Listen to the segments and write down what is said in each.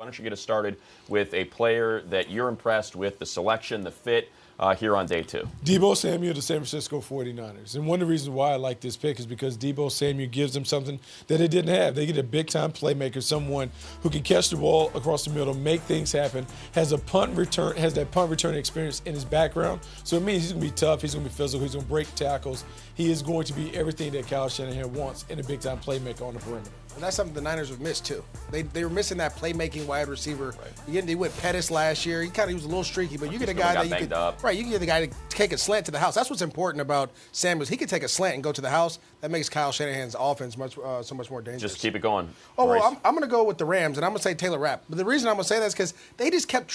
don't you get us started with a player that you're impressed with, the selection, the fit, here on day 2? Deebo Samuel, the San Francisco 49ers. And one of the reasons why I like this pick is because Deebo Samuel gives them something that they didn't have. They get a big-time playmaker, someone who can catch the ball across the middle, make things happen, has that punt return experience in his background. So it means he's going to be tough, he's going to be physical, he's going to break tackles. He is going to be everything that Kyle Shanahan wants in a big-time playmaker on the perimeter. And that's something the Niners have missed, too. They were missing that playmaking wide receiver. Right. They went Pettis last year. He was a little streaky, but you get a guy that you could – right, you can get the guy to take a slant to the house. That's what's important about Samuels. He can take a slant and go to the house. That makes Kyle Shanahan's offense so much more dangerous. Just keep it going. Oh, well, I'm going to go with the Rams, and I'm going to say Taylor Rapp. But the reason I'm going to say that is because they just kept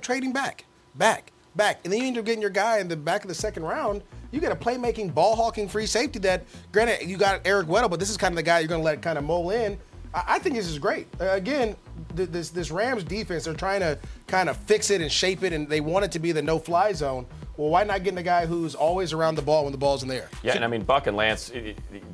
trading back. And then you end up getting your guy in the back of the second round. You get a playmaking, ball-hawking free safety that, granted, you got Eric Weddle, but this is kind of the guy you're going to let kind of mull in. I think this is great. Again, this Rams defense, they're trying to kind of fix it and shape it, and they want it to be the no-fly zone. Well, why not get the guy who's always around the ball when the ball's in the air? Yeah, and I mean, Buck and Lance,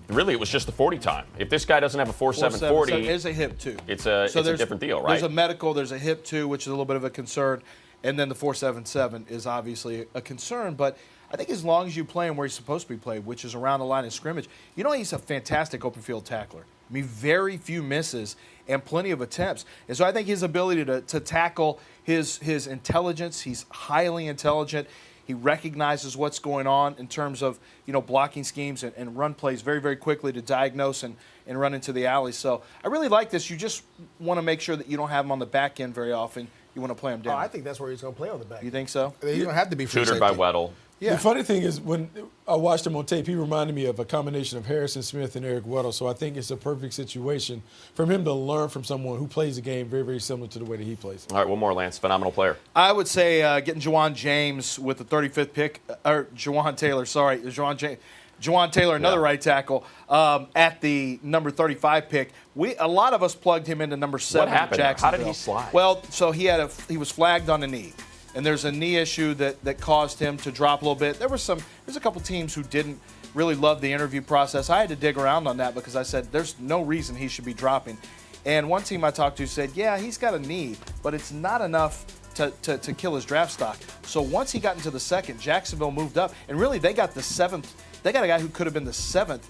really it was just the 40 time. If this guy doesn't have a 4.7 40, it's a hip too. It's a different deal, right? There's a medical, there's a hip too, which is a little bit of a concern, and then the 4.77 is obviously a concern, but I think as long as you play him where he's supposed to be played, which is around the line of scrimmage, he's a fantastic open field tackler. I mean, very few misses and plenty of attempts. And so I think his ability to tackle, his intelligence, he's highly intelligent. He recognizes what's going on in terms of, blocking schemes and run plays very, very quickly to diagnose and run into the alley. So I really like this. You just want to make sure that you don't have him on the back end very often. You want to play him down. Oh, I think that's where he's going to play on the back. You think so? You don't have to be free tutored by Weddle. Yeah. The funny thing is, when I watched him on tape, he reminded me of a combination of Harrison Smith and Eric Weddle. So I think it's a perfect situation for him to learn from someone who plays the game very, very similar to the way that he plays. All right, one more, Lance. Phenomenal player. I would say getting Jawaan James with the 35th pick, or Jawaan Taylor, sorry, Jawaan Taylor, another right tackle, at the number 35 pick. A lot of us plugged him into number 7. What happened? Jacksonville. How did he slide? Well, so he was flagged on a knee. And there's a knee issue that caused him to drop a little bit. There's a couple teams who didn't really love the interview process. I had to dig around on that because I said there's no reason he should be dropping. And one team I talked to said, yeah, he's got a knee, but it's not enough to kill his draft stock. So once he got into the second, Jacksonville moved up, and really they got the 7th. They got a guy who could have been the 7th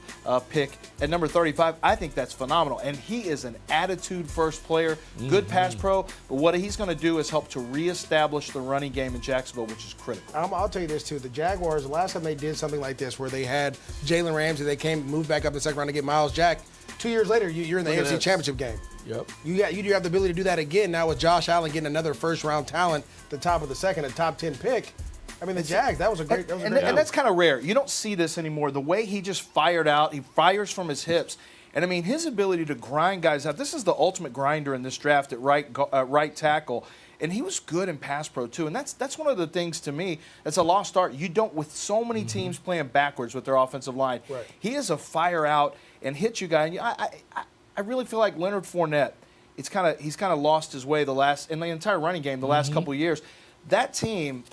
pick at number 35. I think that's phenomenal. And he is an attitude-first player, good pass pro. But what he's going to do is help to reestablish the running game in Jacksonville, which is critical. I'll tell you this, too. The Jaguars, the last time they did something like this where they had Jalen Ramsey, they moved back up in the second round to get Myles Jack. 2 years later, you're in the AFC Championship game. Yep. You do have the ability to do that again now with Josh Allen getting another first-round talent, the top of the second, a top 10 pick. I mean, the Jags, that was a great and that's kind of rare. You don't see this anymore. The way he just fired out, he fires from his hips. And, I mean, his ability to grind guys out. This is the ultimate grinder in this draft at right tackle. And he was good in pass pro, too. And that's one of the things, to me, that's a lost art. You don't, with so many teams playing backwards with their offensive line, he is a fire out and hit you guy. And I really feel like Leonard Fournette, he's kind of lost his way in the entire running game the last couple of years. That team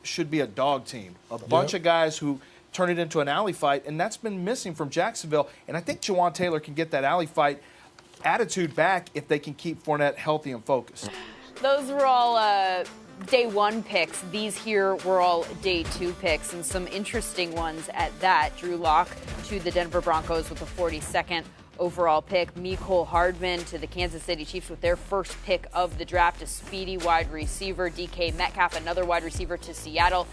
should be a dog team, a bunch of guys who turn it into an alley fight, and that's been missing from Jacksonville. And I think Jawaan Taylor can get that alley fight attitude back if they can keep Fournette healthy and focused. Those were all day 1 picks. These here were all day 2 picks, and some interesting ones at that. Drew Lock to the Denver Broncos with the 42nd overall pick. Mecole Hardman to the Kansas City Chiefs with their first pick of the draft, a speedy wide receiver. DK Metcalf, another wide receiver, to Seattle.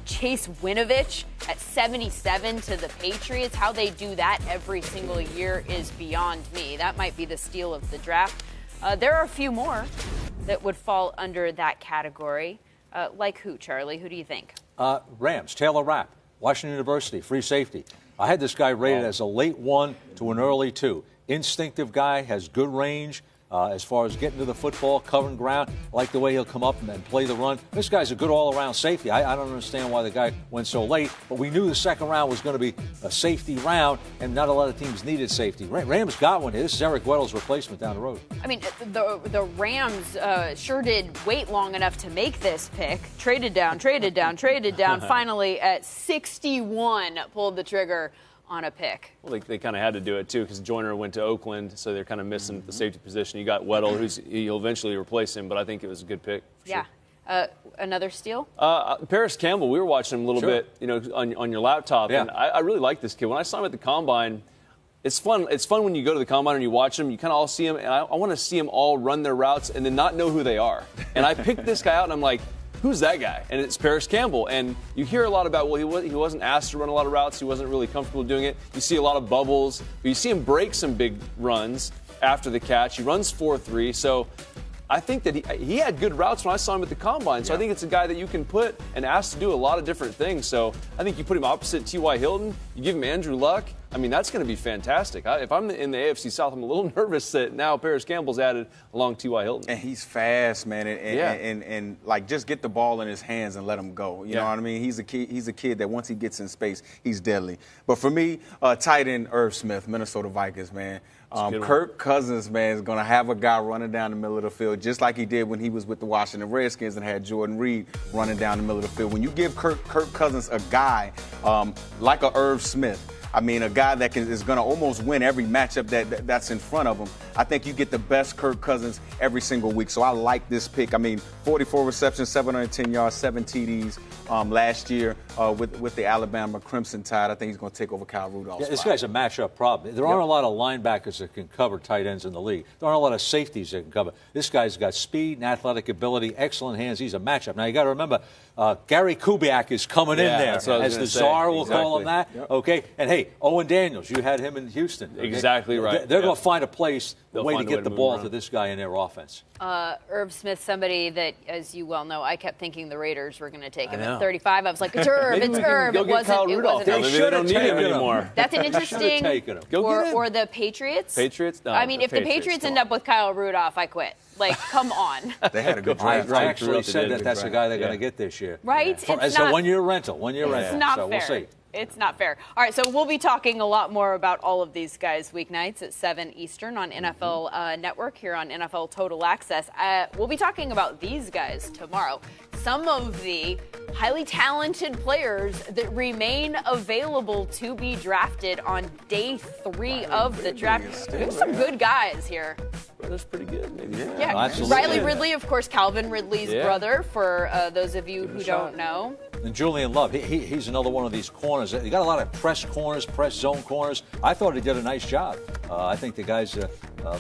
Chase Winovich at 77 to the Patriots. How they do that every single year is beyond me. That might be the steal of the draft. There are a few more that would fall under that category. Like who, Charlie? Who do you think? Rams, Taylor Rapp, Washington University, free safety. I had this guy rated as a late 1 to an early 2. Instinctive guy, has good range as far as getting to the football, covering ground. I like the way he'll come up and play the run. This guy's a good all-around safety. I don't understand why the guy went so late, but we knew the second round was going to be a safety round, and not a lot of teams needed safety. Rams got one here. This is Eric Weddle's replacement down the road. I mean, the Rams sure did wait long enough to make this pick. Traded down. Finally, at 61, pulled the trigger on a pick. Well, they kind of had to do it, too, because Joyner went to Oakland, so they're kind of missing the safety position. You got Weddle, he'll eventually replace him, but I think it was a good pick. Yeah. Another steal? Paris Campbell, we were watching him a little bit, on your laptop, Yeah. and I really like this kid. When I saw him at the Combine, it's fun. It's fun when you go to the Combine and you watch them. You kind of all see them, and I want to see them all run their routes and then not know who they are. And I picked this guy out, and I'm like, who's that guy? And it's Paris Campbell. And you hear a lot about, well, he wasn't asked to run a lot of routes. He wasn't really comfortable doing it. You see a lot of bubbles. But you see him break some big runs after the catch. He runs 4.3. So I think that he had good routes when I saw him at the Combine. So I think it's a guy that you can put and ask to do a lot of different things. So I think you put him opposite T.Y. Hilton. You give him Andrew Luck. I mean, that's going to be fantastic. If I'm in the AFC South, I'm a little nervous that now Paris Campbell's added along T.Y. Hilton. And he's fast, man, and like just get the ball in his hands and let him go. You know what I mean? He's a kid that once he gets in space, he's deadly. But for me, tight end Irv Smith, Minnesota Vikings, man. Kirk Cousins, man, is going to have a guy running down the middle of the field just like he did when he was with the Washington Redskins and had Jordan Reed running down the middle of the field. When you give Kirk Cousins a guy like a Irv Smith, I mean, a guy that is going to almost win every matchup that's in front of him, I think you get the best Kirk Cousins every single week. So I like this pick. I mean, 44 receptions, 710 yards, 7 TDs last year with the Alabama Crimson Tide. I think he's going to take over Kyle Rudolph's Yeah, this spot. guy's a matchup problem. There aren't a lot of linebackers that can cover tight ends in the league. There aren't a lot of safeties that can cover. This guy's got speed and athletic ability, excellent hands. He's a matchup. Now, you got to remember, Gary Kubiak is coming in there, that's what I was as gonna the say. czar, we'll call him Exactly. that. Okay? And, hey, Owen Daniels, you had him in Houston. Okay? Exactly right. They're going to find a place, a They'll way to find a get way the to move ball around. to this guy in their offense. Irv Smith, somebody that, as you well know, I kept thinking the Raiders were going to take him know. at 35. I was like, it's Irv, Maybe it's we can Irv. go It get wasn't. Kyle It Rudolph. wasn't. Maybe they don't need him anymore. That's an interesting. taken him. Go get him. Or the Patriots. Patriots? No, I mean, the if the Patriots end up with Kyle Rudolph, I quit. Like, come on. They had a good I draft. actually said did. that's the guy they're going to get this year. Right? It's It's not- a one-year rental. It's not so fair. We'll see. It's not fair. All right, so we'll be talking a lot more about all of these guys weeknights at 7 Eastern on NFL Network here on NFL Total Access. We'll be talking about these guys tomorrow. Some of the highly talented players that remain available to be drafted on day 3 of the draft. There's some good guys here. That's pretty good. Maybe. Yeah, No, absolutely. Riley Ridley, of course, Calvin Ridley's Yeah. brother, for those of you who don't know. And Julian Love, he's another one of these corners. He got a lot of press corners, press zone corners. I thought he did a nice job. I think the guy's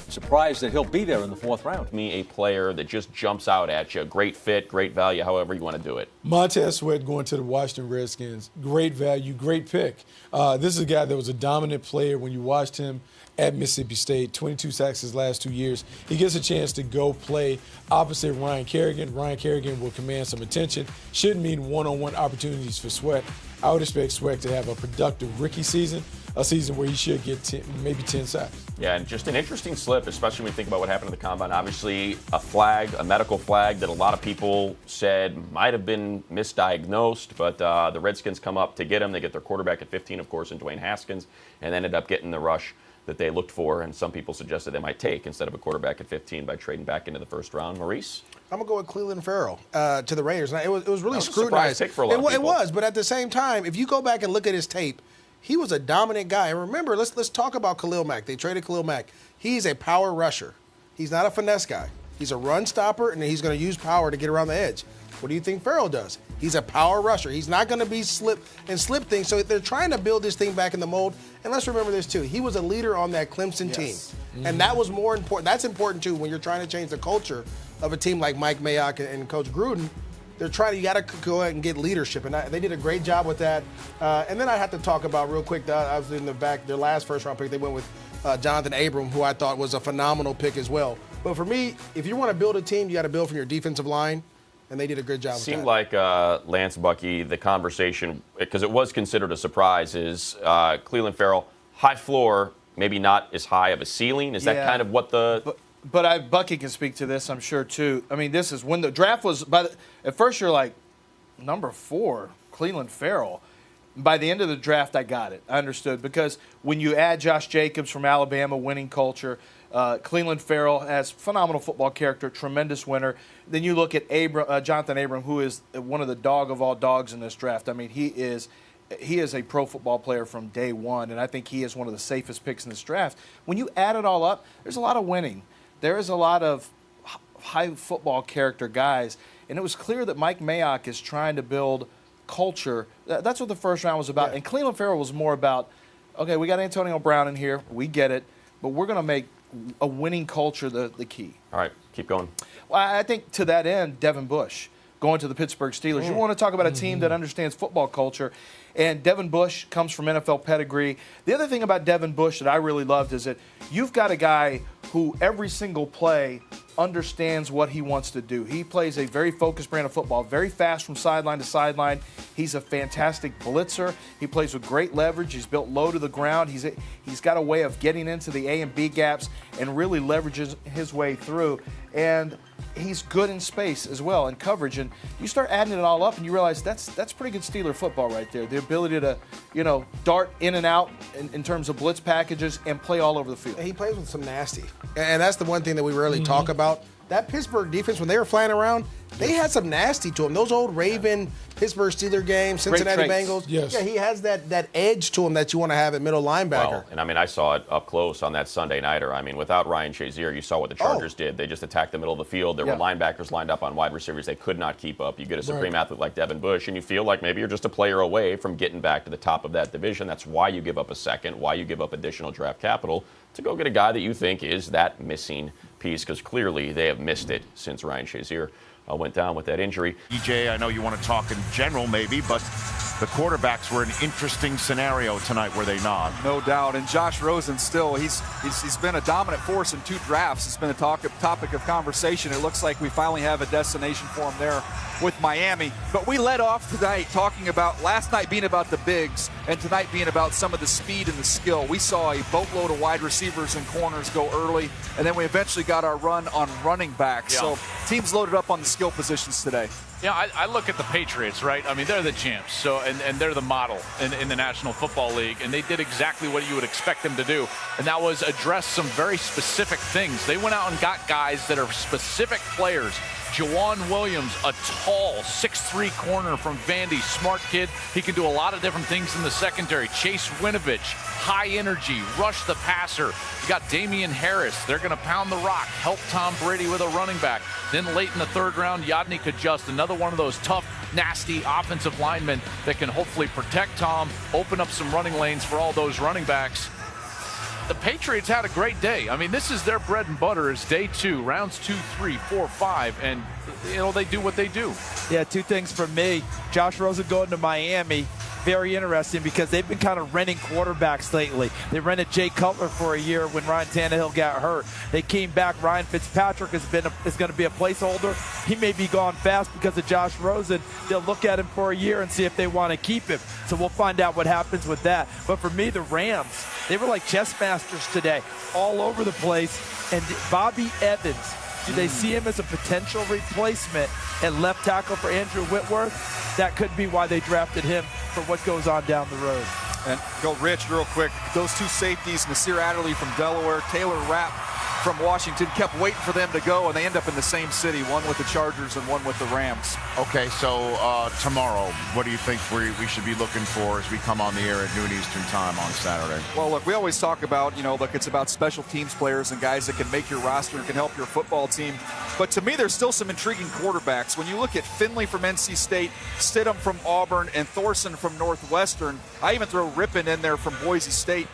surprised that he'll be there in the 4th round. Me, a player that just jumps out at you. Great fit, great value, however you want to do it. Montez Sweat going to the Washington Redskins. Great value, great pick. This is a guy that was a dominant player when you watched him at Mississippi State, 22 sacks his last 2 years. He gets a chance to go play opposite Ryan Kerrigan. Ryan Kerrigan will command some attention. Should mean one-on-one opportunities for Sweat. I would expect Sweat to have a productive rookie season, a season where he should get maybe 10 sacks. Yeah, and just an interesting slip, especially when you think about what happened at the Combine. Obviously, a flag, a medical flag that a lot of people said might have been misdiagnosed, but the Redskins come up to get him. They get their quarterback at 15, of course, in Dwayne Haskins, and ended up getting the rush that they looked for, and some people suggested they might take instead of a quarterback at 15 by trading back into the 1st round. Maurice? I'm going to go with Cleveland Ferrell to the Raiders. Now, it was really That was a scrutinized. surprise pick for a lot of It people. was, but at the same time, if you go back and look at his tape, he was a dominant guy. And remember, let's talk about Khalil Mack. They traded Khalil Mack. He's a power rusher. He's not a finesse guy. He's a run stopper, and he's going to use power to get around the edge. What do you think Ferrell does? He's a power rusher. He's not going to be slip things. So they're trying to build this thing back in the mold. And let's remember this, too. He was a leader on that Clemson team. And that was more important. That's important, too, when you're trying to change the culture of a team like Mike Mayock and Coach Gruden. You got to go ahead and get leadership. And they did a great job with that. And then I have to talk about real quick, I was in the back, their last 1st round pick, they went with Jonathan Abram, who I thought was a phenomenal pick as well. But for me, if you want to build a team, you got to build from your defensive line. And they did a good job with that. Seemed like Lance Bucky, the conversation, because it was considered a surprise, is Cleveland Ferrell, high floor, maybe not as high of a ceiling. Is that kind of what the... But Bucky can speak to this, I'm sure, too. I mean, this is when the draft was, at first you're like, number 4, Cleveland Ferrell. By the end of the draft, I got it. I understood. Because when you add Josh Jacobs from Alabama, winning culture, Cleveland Ferrell has phenomenal football character, tremendous winner. Then you look at Jonathan Abram, who is one of the dog of all dogs in this draft. I mean, he is he is a pro football player from day one, and I think he is one of the safest picks in this draft. When you add it all up, there's a lot of winning. There is a lot of high football character guys, and it was clear that Mike Mayock is trying to build culture. That's what the first round was about. Yeah. And Cleveland Ferrell was more about, okay, we got Antonio Brown in here. We get it. But we're going to make a winning culture the key. All right, keep going. Well, I think to that end, Devin Bush going to the Pittsburgh Steelers. You want to talk about a team that understands football culture. And Devin Bush comes from NFL pedigree. The other thing about Devin Bush that I really loved is that you've got a guy who every single play understands what he wants to do. He plays a very focused brand of football, very fast from sideline to sideline. He's a fantastic blitzer. He plays with great leverage. He's built low to the ground. He's got a way of getting into the A and B gaps and really leverages his way through. And he's good in space as well, in coverage. And you start adding it all up and you realize that's pretty good Steeler football right there. The ability to, dart in and out in terms of blitz packages and play all over the field. He plays with some nasty. And that's the one thing that we rarely talk about. That Pittsburgh defense, when they were flying around, they had some nasty to them. Those old Raven, Pittsburgh Steeler games, Cincinnati Bengals. Yes. Yeah, he has that edge to him that you want to have at middle linebacker. Well, and I saw it up close on that Sunday nighter. Without Ryan Shazier, you saw what the Chargers did. They just attacked the middle of the field. There were linebackers lined up on wide receivers. They could not keep up. You get a supreme athlete like Devin Bush, and you feel like maybe you're just a player away from getting back to the top of that division. That's why you give up a second, why you give up additional draft capital to go get a guy that you think is that missing piece, because clearly they have missed it since Ryan Shazier went down with that injury. EJ, I know you want to talk in general maybe, but the quarterbacks were an interesting scenario tonight, were they not? No doubt. And Josh Rosen still, he's been a dominant force in 2 drafts. It's been a topic of conversation. It looks like we finally have a destination for him there with Miami. But we led off tonight talking about last night being about the bigs and tonight being about some of the speed and the skill. We saw a boatload of wide receivers and corners go early, and then we eventually got our run on running backs. Yeah. So teams loaded up on the skill positions today. Yeah, I look at the Patriots, right? They're the champs, so and they're the model in the National Football League, and they did exactly what you would expect them to do, and that was address some very specific things. They went out and got guys that are specific players. Jawaan Williams, a tall 6'3" corner from Vandy, smart kid. He can do a lot of different things in the secondary. Chase Winovich, high energy, rush the passer. You got Damian Harris. They're going to pound the rock, help Tom Brady with a running back. Then late in the 3rd round, Yadnik Adjust, another one of those tough, nasty offensive linemen that can hopefully protect Tom, open up some running lanes for all those running backs. The Patriots had a great day. This is their bread and butter is day 2, rounds 2, 3, 4, 5, and they do what they do. Yeah, 2 things for me. Josh Rosen going to Miami, very interesting because they've been kind of renting quarterbacks lately. They rented Jay Cutler for a year when Ryan Tannehill got hurt. They came back. Ryan Fitzpatrick is going to be a placeholder. He may be gone fast because of Josh Rosen. They'll look at him for a year and see if they want to keep him. So we'll find out what happens with that. But for me, the Rams, they were like chess masters today, all over the place. And Bobby Evans, do they see him as a potential replacement at left tackle for Andrew Whitworth? That could be why they drafted him for what goes on down the road. And go Rich real quick. Those 2 safeties, Nasir Adderley from Delaware, Taylor Rapp from Washington, kept waiting for them to go, and they end up in the same city, one with the Chargers and one with the Rams. Okay, so tomorrow, what do you think we should be looking for as we come on the air at noon Eastern time on Saturday? Well, look, we always talk about, it's about special teams players and guys that can make your roster and can help your football team. But to me, there's still some intriguing quarterbacks. When you look at Finley from NC State, Stidham from Auburn, and Thorson from Northwestern, I even throw Rippon in there from Boise State.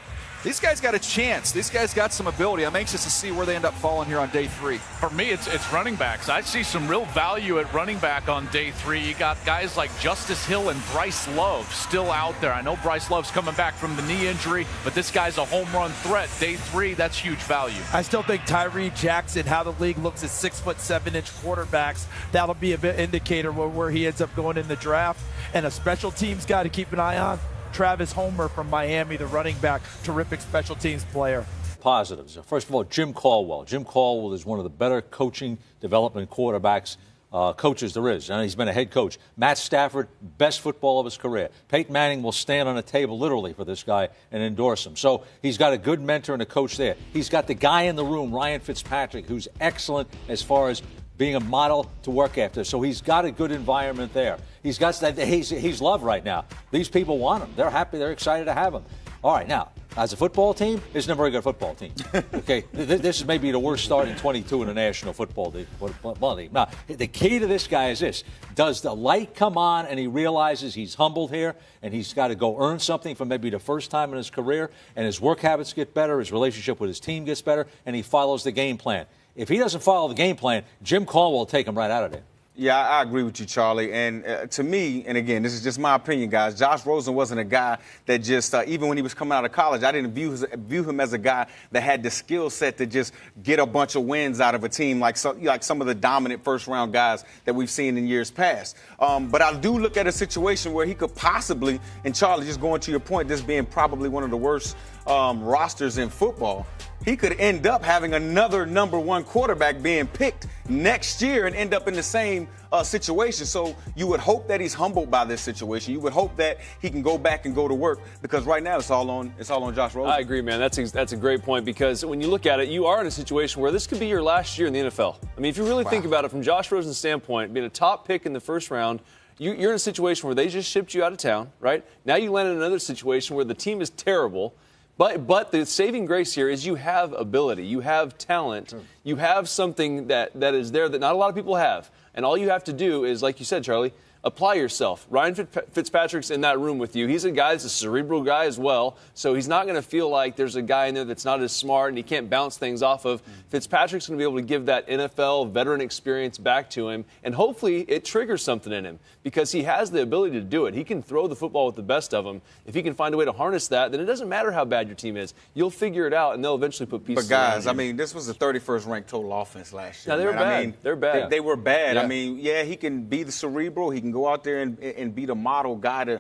These guys got a chance. These guys got some ability. I'm anxious to see where they end up falling here on day 3. For me, it's running backs. I see some real value at running back on day 3. You got guys like Justice Hill and Bryce Love still out there. I know Bryce Love's coming back from the knee injury, but this guy's a home run threat. Day 3, that's huge value. I still think Tyree Jackson, how the league looks at 6'7" quarterbacks, that'll be a bit indicator where he ends up going in the draft. And a special teams guy to keep an eye on, Travis Homer from Miami, the running back, terrific special teams player. Positives. First of all, Jim Caldwell. Jim Caldwell is one of the better coaching development quarterbacks coaches there is. And he's been a head coach. Matt Stafford, best football of his career. Peyton Manning will stand on a table literally for this guy and endorse him. So he's got a good mentor and a coach there. He's got the guy in the room, Ryan Fitzpatrick, who's excellent as far as being a model to work after. So he's got a good environment there. He's got that. He's loved right now. These people want him. They're happy. They're excited to have him. All right, now, as a football team, it's not a very good football team. Okay, this is maybe the worst start in 22 in the National Football League. Now, the key to this guy is this. Does the light come on and he realizes he's humbled here and he's got to go earn something for maybe the first time in his career, and his work habits get better, his relationship with his team gets better, and he follows the game plan? If he doesn't follow the game plan, Jim Caldwell will take him right out of there. Yeah, I agree with you, Charlie. And to me, and again, this is just my opinion, guys, Josh Rosen wasn't a guy that just, even when he was coming out of college, I didn't view him as a guy that had the skill set to just get a bunch of wins out of a team like some of the dominant first-round guys that we've seen in years past. But I do look at a situation where he could possibly, and Charlie, just going to your point, this being probably one of the worst rosters in football, he could end up having another number one quarterback being picked next year and end up in the same situation. So you would hope that he's humbled by this situation. You would hope that he can go back and go to work, because right now it's all on Josh Rosen. I agree, man. That's a great point, because when you look at it, you are in a situation where this could be your last year in the NFL. I mean, if you really think about it from Josh Rosen's standpoint, being a top pick in the first round, you're in a situation where they just shipped you out of town, right? Now you land in another situation where the team is terrible. But the saving grace here is you have ability, you have talent, you have something that is there that not a lot of people have. And all you have to do is, like you said, Charlie, apply yourself. Ryan Fitzpatrick's in that room with you. He's a guy that's a cerebral guy as well, so he's not going to feel like there's a guy in there that's not as smart and he can't bounce things off of. Fitzpatrick's going to be able to give that NFL veteran experience back to him, and hopefully it triggers something in him, because he has the ability to do it. He can throw the football with the best of them. If he can find a way to harness that, then it doesn't matter how bad your team is. You'll figure it out, and they'll eventually put pieces. But guys, I mean, this was the 31st ranked total offense last year. No, they were bad. I mean, they're bad. They were bad. Yeah. I mean, yeah, he can be the cerebral. He can go out there and be the model guy to,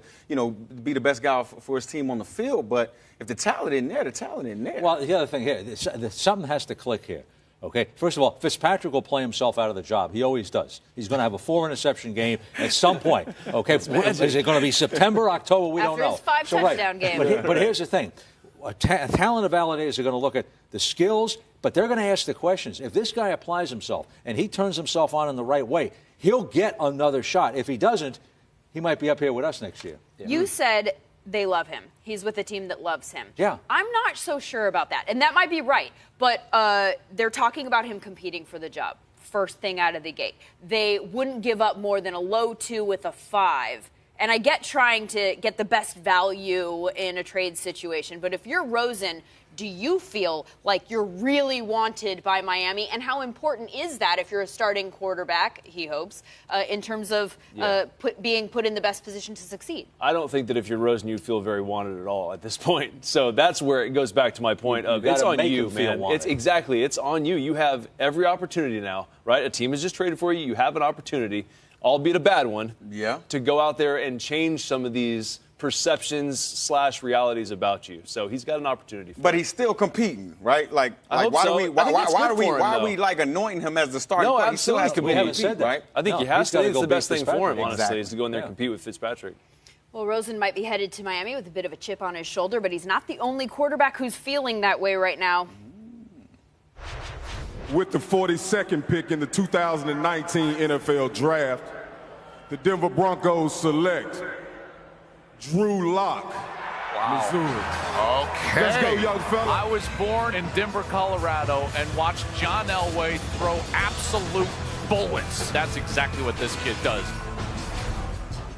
be the best guy for his team on the field. But if the talent isn't there, the talent isn't there. Well, the other thing here, something has to click here. Okay, first of all, Fitzpatrick will play himself out of the job. He always does. He's going to have a 4-interception game at some point. Okay, is it going to be September, October? We don't know. After his 5-touchdown game. But here's the thing. Talent evaluators are going to look at the skills, but they're going to ask the questions. If this guy applies himself and he turns himself on in the right way, he'll get another shot. If he doesn't, he might be up here with us next year. Yeah. You said they love him. He's with a team that loves him. Yeah. I'm not so sure about that. And that might be right. But they're talking about him competing for the job first thing out of the gate. They wouldn't give up more than a low 2 with a 5. And I get trying to get the best value in a trade situation. But if you're Rosen, do you feel like you're really wanted by Miami? And how important is that if you're a starting quarterback, he hopes, in terms of being put in the best position to succeed? I don't think that if you're Rosen, you feel very wanted at all at this point. So that's where it goes back to my point of it's on you, man. It's on you. You have every opportunity now, right? A team has just traded for you. You have an opportunity, albeit a bad one, to go out there and change some of these perceptions/realities about you. So he's got an opportunity. But he's still competing, right? Like why are we like anointing him as the starting? No, player? absolutely. We haven't said that. Right? I think he has to. I think it's the best thing for him, honestly, is to go in there and compete with Fitzpatrick. Well, Rosen might be headed to Miami with a bit of a chip on his shoulder, but he's not the only quarterback who's feeling that way right now. With the 42nd pick in the 2019 NFL Draft, the Denver Broncos select Drew Lock, Missouri. Okay. Let's go, young fella. I was born in Denver, Colorado, and watched John Elway throw absolute bullets. That's exactly what this kid does.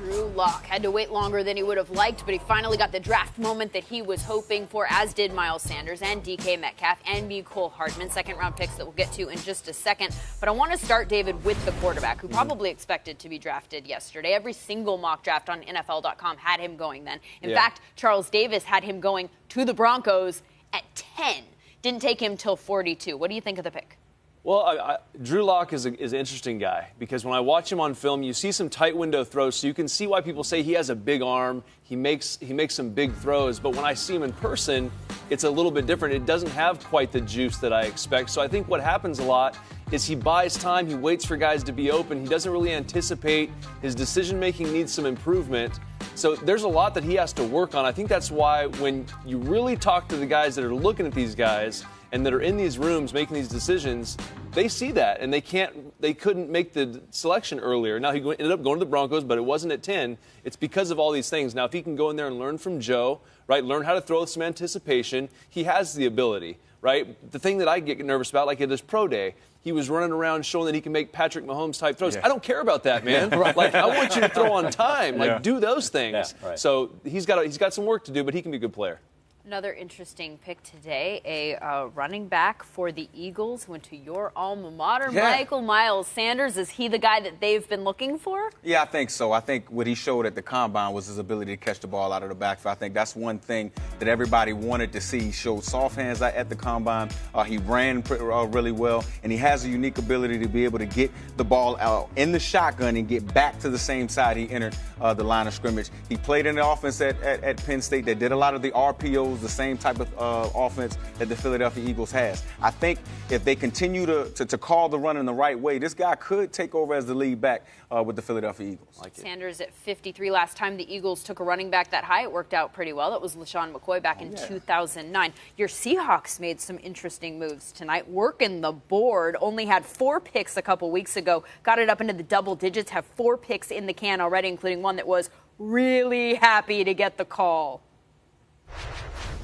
Drew Lock had to wait longer than he would have liked, but he finally got the draft moment that he was hoping for, as did Miles Sanders and DK Metcalf and Mecole Hardman, second-round picks that we'll get to in just a second. But I want to start, David, with the quarterback, who probably expected to be drafted yesterday. Every single mock draft on NFL.com had him going then. In fact, Charles Davis had him going to the Broncos at 10. Didn't take him till 42. What do you think of the pick? Well, Drew Lock is an interesting guy, because when I watch him on film, you see some tight window throws, so you can see why people say he has a big arm. He makes some big throws, but when I see him in person, it's a little bit different. It doesn't have quite the juice that I expect. So I think what happens a lot is he buys time. He waits for guys to be open. He doesn't really anticipate. His decision-making needs some improvement. So there's a lot that he has to work on. I think that's why when you really talk to the guys that are looking at these guys and that are in these rooms making these decisions, they see that, and they couldn't make the selection earlier. Now, he ended up going to the Broncos, but it wasn't at 10. It's because of all these things. Now, if he can go in there and learn from Joe, right, learn how to throw with some anticipation, he has the ability, right? The thing that I get nervous about, like at his pro day, he was running around showing that he can make Patrick Mahomes-type throws. I don't care about that, man. Right. Like, I want you to throw on time. Like, do those things. Yeah, right. So he's got some work to do, but he can be a good player. Another interesting pick today, a running back for the Eagles went to your alma mater. Michael Miles Sanders, is he the guy that they've been looking for? Yeah, I think so. I think what he showed at the Combine was his ability to catch the ball out of the backfield. I think that's one thing that everybody wanted to see. He showed soft hands at the Combine. He ran really well, and he has a unique ability to be able to get the ball out in the shotgun and get back to the same side he entered the line of scrimmage. He played in the offense at Penn State that did a lot of the RPOs, the same type of offense that the Philadelphia Eagles has. I think if they continue to call the run in the right way, this guy could take over as the lead back with the Philadelphia Eagles. Sanders at 53. Last time the Eagles took a running back that high, it worked out pretty well. That was LaShawn McCoy back in 2009. Your Seahawks made some interesting moves tonight, working the board. Only had 4 picks a couple weeks ago. Got it up into the double digits, have 4 picks in the can already, including one that was really happy to get the call.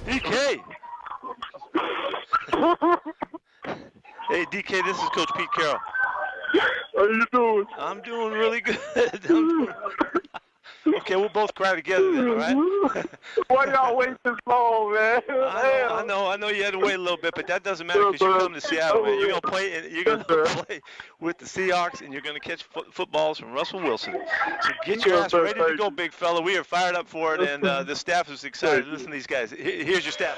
DK. Hey, DK, this is Coach Pete Carroll. How you doing? I'm doing really good. Okay, we'll both cry together then, all right? Why y'all wait this long, man? I know you had to wait a little bit, but that doesn't matter because you come to Seattle, man. You're gonna play with the Seahawks, and you're gonna catch footballs from Russell Wilson. So get your ass ready to go, big fella. We are fired up for it, and the staff is excited. Listen to these guys. Here's your staff.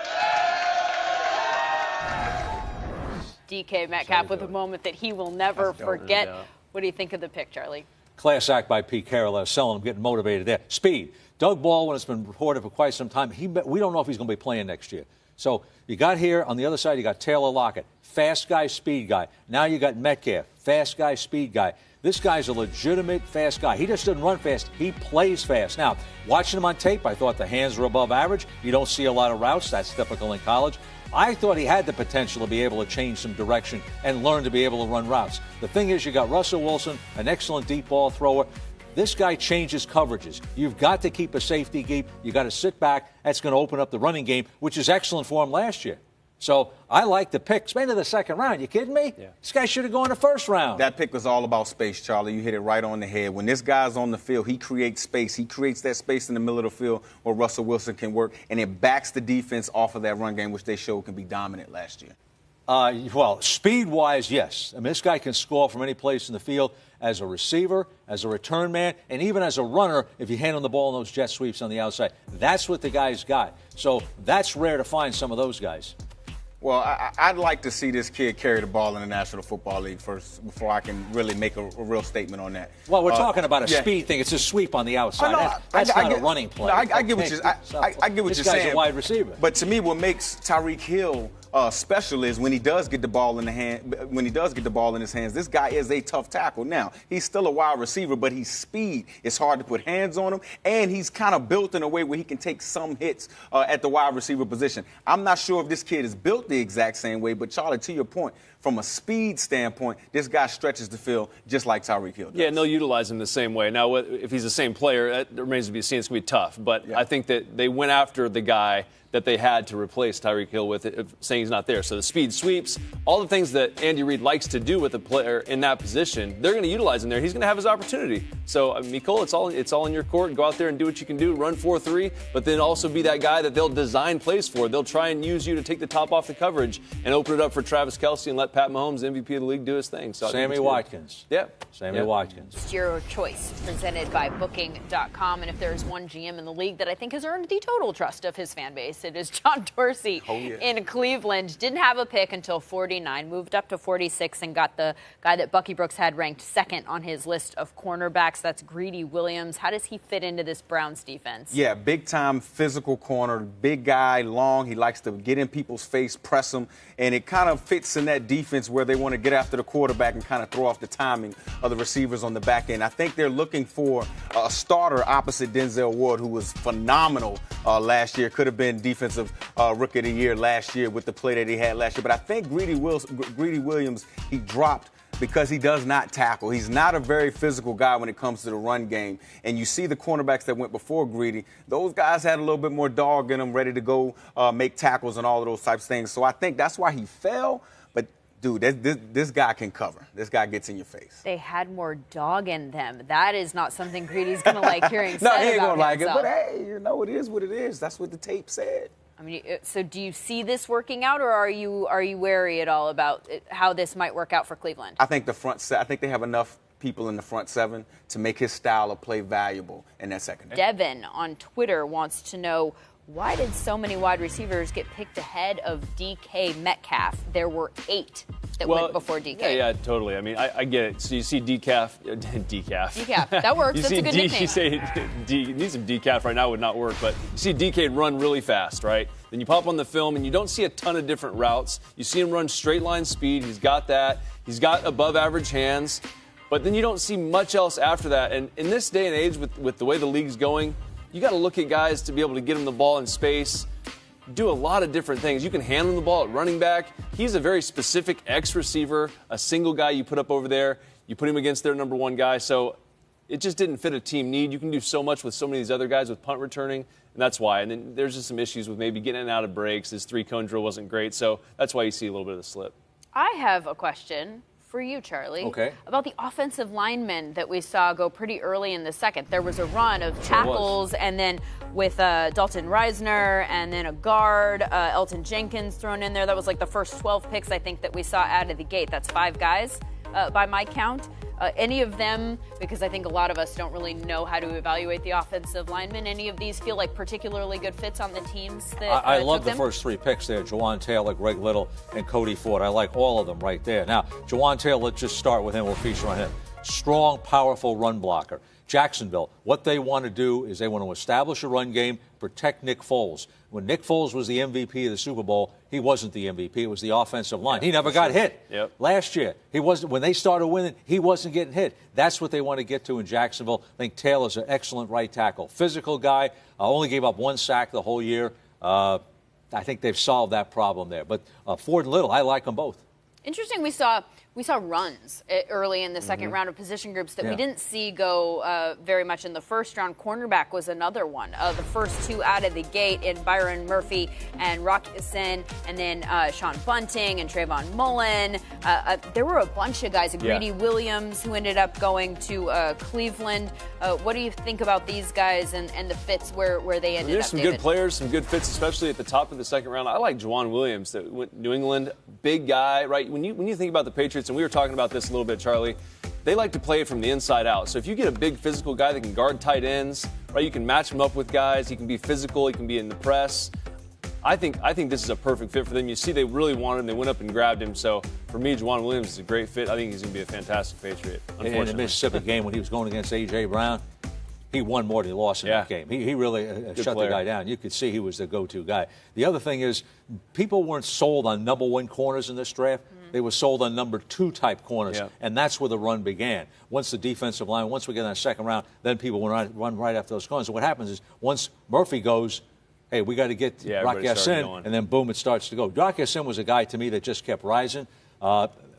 DK Metcalf with a moment that he will never forget. What do you think of the pick, Charlie? Class act by Pete Carroll. I was selling him, getting motivated there. Speed. Doug Baldwin has been reported for quite some time. We don't know if he's going to be playing next year. So you got here, on the other side, you got Taylor Lockett. Fast guy, speed guy. Now you got Metcalf. Fast guy, speed guy. This guy's a legitimate fast guy. He just doesn't run fast. He plays fast. Now, watching him on tape, I thought the hands were above average. You don't see a lot of routes. That's typical in college. I thought he had the potential to be able to change some direction and learn to be able to run routes. The thing is, you got Russell Wilson, an excellent deep ball thrower. This guy changes coverages. You've got to keep a safety deep. You got to sit back. That's going to open up the running game, which is excellent for him last year. So I like the pick. It's into the second round. You kidding me? Yeah. This guy should have gone in the first round. That pick was all about space, Charlie. You hit it right on the head. When this guy's on the field, he creates space. He creates that space in the middle of the field where Russell Wilson can work, and it backs the defense off of that run game, which they showed can be dominant last year. Well, speed-wise, yes. I mean, this guy can score from any place in the field as a receiver, as a return man, and even as a runner if you hand him the ball in those jet sweeps on the outside. That's what the guy's got. So that's rare to find some of those guys. Well, I'd like to see this kid carry the ball in the National Football League first before I can really make a real statement on that. Well, we're talking about a speed thing. It's a sweep on the outside. That's not a running play. I get what you're saying. This guy's a wide receiver. But to me, what makes Tyreek Hill special is when he does get the ball in the hand. When he does get the ball in his hands, this guy is a tough tackle. Now, he's still a wide receiver, but he's speed. It's hard to put hands on him, and he's kind of built in a way where he can take some hits at the wide receiver position. I'm not sure if this kid is built the exact same way, but Charlie, to your point, from a speed standpoint, this guy stretches the field just like Tyreek Hill does. Yeah, and they'll utilize him the same way. Now, if he's the same player, that remains to be seen. It's going to be tough. But I think that they went after the guy that they had to replace Tyreek Hill with, saying he's not there. So the speed sweeps, all the things that Andy Reid likes to do with a player in that position, they're going to utilize him there. He's going to have his opportunity. So, Nicole, it's all in your court. Go out there and do what you can do, run 4-3, but then also be that guy that they'll design plays for. They'll try and use you to take the top off the coverage and open it up for Travis Kelce and let Pat Mahomes, MVP of the league, do his thing. So Sammy Watkins. Yeah. Sammy Watkins. It's your choice, presented by Booking.com. And if there's one GM in the league that I think has earned the total trust of his fan base, it is John Dorsey in Cleveland. Didn't have a pick until 49, moved up to 46, and got the guy that Bucky Brooks had ranked second on his list of cornerbacks. That's Greedy Williams. How does he fit into this Browns defense? Yeah, big-time physical corner, big guy, long. He likes to get in people's face, press them, and it kind of fits in that defense defense where they want to get after the quarterback and kind of throw off the timing of the receivers on the back end. I think they're looking for a starter opposite Denzel Ward, who was phenomenal last year. Could have been defensive rookie of the year last year with the play that he had last year. But I think Greedy Williams, he dropped because he does not tackle. He's not a very physical guy when it comes to the run game. And you see the cornerbacks that went before Greedy, those guys had a little bit more dog in them, ready to go make tackles and all of those types of things. So I think that's why he fell. But, dude, this guy can cover. This guy gets in your face. They had more dog in them. That is not something Greedy's going to like hearing said No, he ain't about going to like it. himself. But, hey, you know, it is what it is. That's what the tape said. I mean, so do you see this working out, or are you wary at all about how this might work out for Cleveland? I think I think they have enough people in the front seven to make his style of play valuable in that secondary. Devin on Twitter wants to know, why did so many wide receivers get picked ahead of DK Metcalf? There were 8 that went before DK. Yeah, totally. I mean, I get it. So you see decaf. Decaf. That works. That's a good nickname. You say you need some decaf right now, would not work. But you see DK run really fast, right? Then you pop on the film, and you don't see a ton of different routes. You see him run straight line speed. He's got that. He's got above average hands. But then you don't see much else after that. And in this day and age, with the way the league's going, you got to look at guys to be able to get him the ball in space, do a lot of different things. You can hand him the ball at running back. He's a very specific X receiver, a single guy you put up over there. You put him against their number one guy. So it just didn't fit a team need. You can do so much with so many of these other guys with punt returning, and that's why. And then there's just some issues with maybe getting in and out of breaks. His 3-cone drill wasn't great, so that's why you see a little bit of the slip. I have a question for you, Charlie. Okay. About the offensive linemen that we saw go pretty early in the second. There was a run of tackles, and then with Dalton Reisner, and then a guard, Elton Jenkins thrown in there. That was like the first 12 picks, I think, that we saw out of the gate. That's 5 guys by my count. Any of them, because I think a lot of us don't really know how to evaluate the offensive linemen, any of these feel like particularly good fits on the teams that I love took the them? first 3 picks there, Jawaan Taylor, Greg Little, and Cody Ford. I like all of them right there. Now, Jawaan Taylor, let's just start with him. We'll feature on him. Strong, powerful run blocker. Jacksonville, what they want to do is they want to establish a run game, protect Nick Foles. When Nick Foles was the MVP of the Super Bowl, he wasn't the MVP. It was the offensive line. He never got hit. Last year, he wasn't. When they started winning, he wasn't getting hit. That's what they want to get to in Jacksonville. I think Taylor's an excellent right tackle. Physical guy, only gave up 1 sack the whole year. I think they've solved that problem there. But Ford and Little, I like them both. Interesting, we saw runs early in the second round of position groups that we didn't see go very much in the first round. Cornerback was another one. The first 2 out of the gate in Byron Murphy and Rock Ya-Sin, and then Sean Bunting and Trayvon Mullen. There were a bunch of guys, Greedy Williams, who ended up going to Cleveland. What do you think about these guys and the fits where they ended up, There's some David? good players, some good fits, especially at the top of the second round. I like Jawaan Williams, that went New England, big guy, right? When you think about the Patriots, and we were talking about this a little bit, Charlie, they like to play it from the inside out. So if you get a big physical guy that can guard tight ends, right, you can match him up with guys. He can be physical. He can be in the press. I think this is a perfect fit for them. You see, they really wanted him. They went up and grabbed him. So for me, Jawaan Williams is a great fit. I think he's going to be a fantastic Patriot. In the Mississippi game when he was going against A.J. Brown, he won more than he lost in that game. He really shut the guy down. You could see he was the go-to guy. The other thing is, people weren't sold on number 1 corners in this draft. They were sold on number 2 type corners, and that's where the run began. Once the defensive line, once we get in that second round, then people will run right after those corners. So what happens is, once Murphy goes, hey, we got to get Rock Ya-Sin, and then boom, it starts to go. Rock Ya-Sin was a guy to me that just kept rising.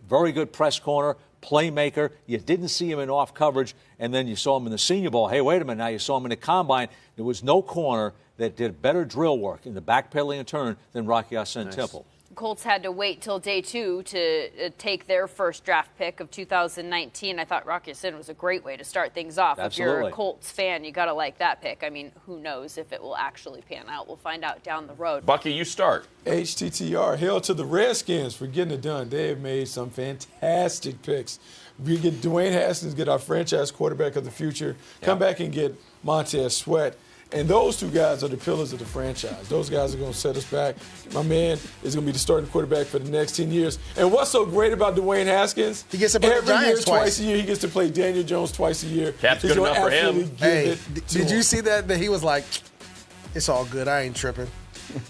Very good press corner, playmaker. You didn't see him in off coverage, and then you saw him in the Senior Bowl. Hey, wait a minute, now you saw him in the Combine. There was no corner that did better drill work in the backpedaling and turn than Rock Ya-Sin Temple. Colts had to wait till day 2 to take their first draft pick of 2019. I thought Rock Ya-Sin was a great way to start things off. Absolutely. If you're a Colts fan, you got to like that pick. I mean, who knows if it will actually pan out. We'll find out down the road. Bucky, you start. HTTR. Hail to the Redskins for getting it done. They have made some fantastic picks. We get Dwayne Haskins, get our franchise quarterback of the future. Come back and get Montez Sweat. And those 2 guys are the pillars of the franchise. Those guys are going to set us back. My man is going to be the starting quarterback for the next 10 years. And what's so great about Dwayne Haskins? He gets to play the Giants twice a year. He gets to play Daniel Jones twice a year. Cap's good enough for him. Hey, did you see that he was like, it's all good. I ain't tripping.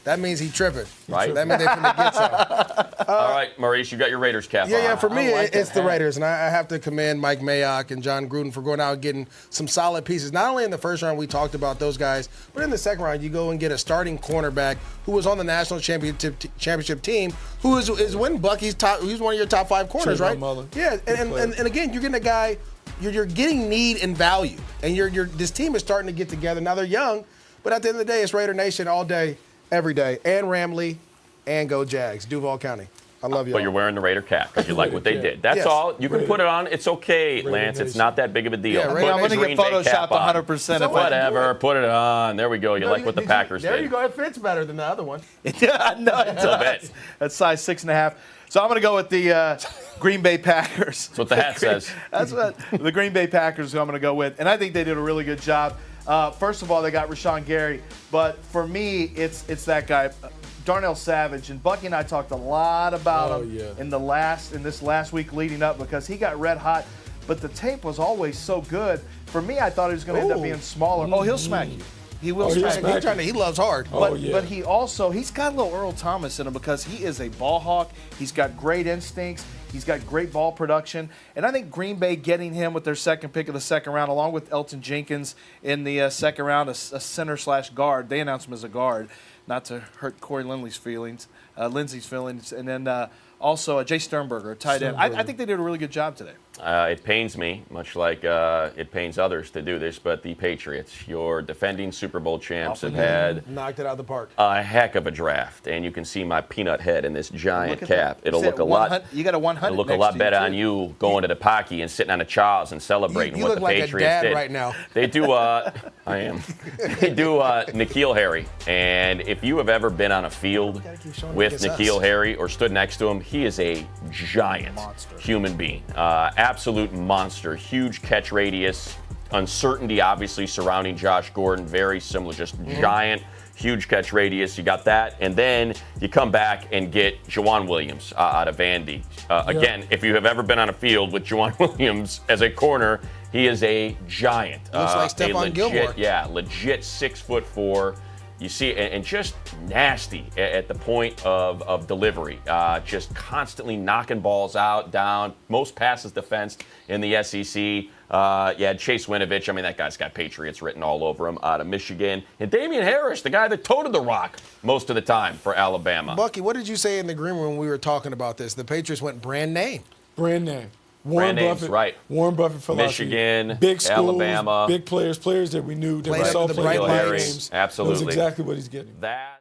that means he tripping. Right. That means they finna get some. All right, Maurice, you got your Raiders cap on. Yeah, for me, it's the Raiders. And I have to commend Mike Mayock and John Gruden for going out and getting some solid pieces. Not only in the first round, we talked about those guys, but in the second round, you go and get a starting cornerback who was on the national championship team, who is winning Bucky's top. He's one of your top 5 corners, right? Yeah, and again, you're getting a guy. You're getting need and value, and this team is starting to get together. Now they're young, but at the end of the day, it's Raider Nation all day, every day, and Ramley, and go Jags, Duval County. I love you. But you're wearing the Raider cap because you like what they did. That's all. You can put it on. It's okay, Lance. It's not that big of a deal. Yeah, I'm going to get photoshopped 100%. So whatever. Put it on. There we go. You like what the Packers did. There you go. It fits better than the other one. No, it does. That's size 6.5. So I'm going to go with the Green Bay Packers. That's what the hat says. That's what the Green Bay Packers who I'm going to go with. And I think they did a really good job. First of all, they got Rashawn Gary. But for me, it's that guy, Darnell Savage. And Bucky and I talked a lot about him in this last week leading up because he got red hot. But the tape was always so good. For me, I thought he was going to end up being smaller. Oh, he'll smack you. He will smack you. He loves hard. But he's got a little Earl Thomas in him because he is a ball hawk. He's got great instincts. He's got great ball production. And I think Green Bay getting him with their second pick of the second round, along with Elton Jenkins in the second round, a center/guard. They announced him as a guard, not to hurt Corey Lindsey's feelings. And then also Jay Sternberger, tight end. I think they did a really good job today. It pains me, much like it pains others to do this, but the Patriots, your defending Super Bowl champs, have had knocked it out of the park. A heck of a draft, and you can see my peanut head in this giant cap. It'll look a lot. You got a 100. It'll look a lot better on you going to the Pocky and sitting on the Charles and celebrating you what look the like Patriots a dad did. right now. They do. I am. They do. Nikhil Harry, and if you have ever been on a field with Nikhil Harry or stood next to him, he is a giant human being. Absolute monster, huge catch radius, uncertainty obviously surrounding Josh Gordon, very similar, just giant, huge catch radius. You got that, and then you come back and get Jawaan Williams out of Vandy. Again, if you have ever been on a field with Jawaan Williams as a corner, he is a giant. Looks like Stephon Gilmore. Yeah, legit 6'4". You see, and just nasty at the point of delivery. Just constantly knocking balls out, down. Most passes defensed in the SEC. Chase Winovich. I mean, that guy's got Patriots written all over him out of Michigan. And Damian Harris, the guy that toted the rock most of the time for Alabama. Bucky, what did you say in the green room when we were talking about this? The Patriots went brand name. Brand name. Warren Buffett, right? Warren Buffett philosophy. Michigan, big schools, Alabama, big players that we knew that we saw the play bright in lights. games. Absolutely, that's exactly what he's getting. That.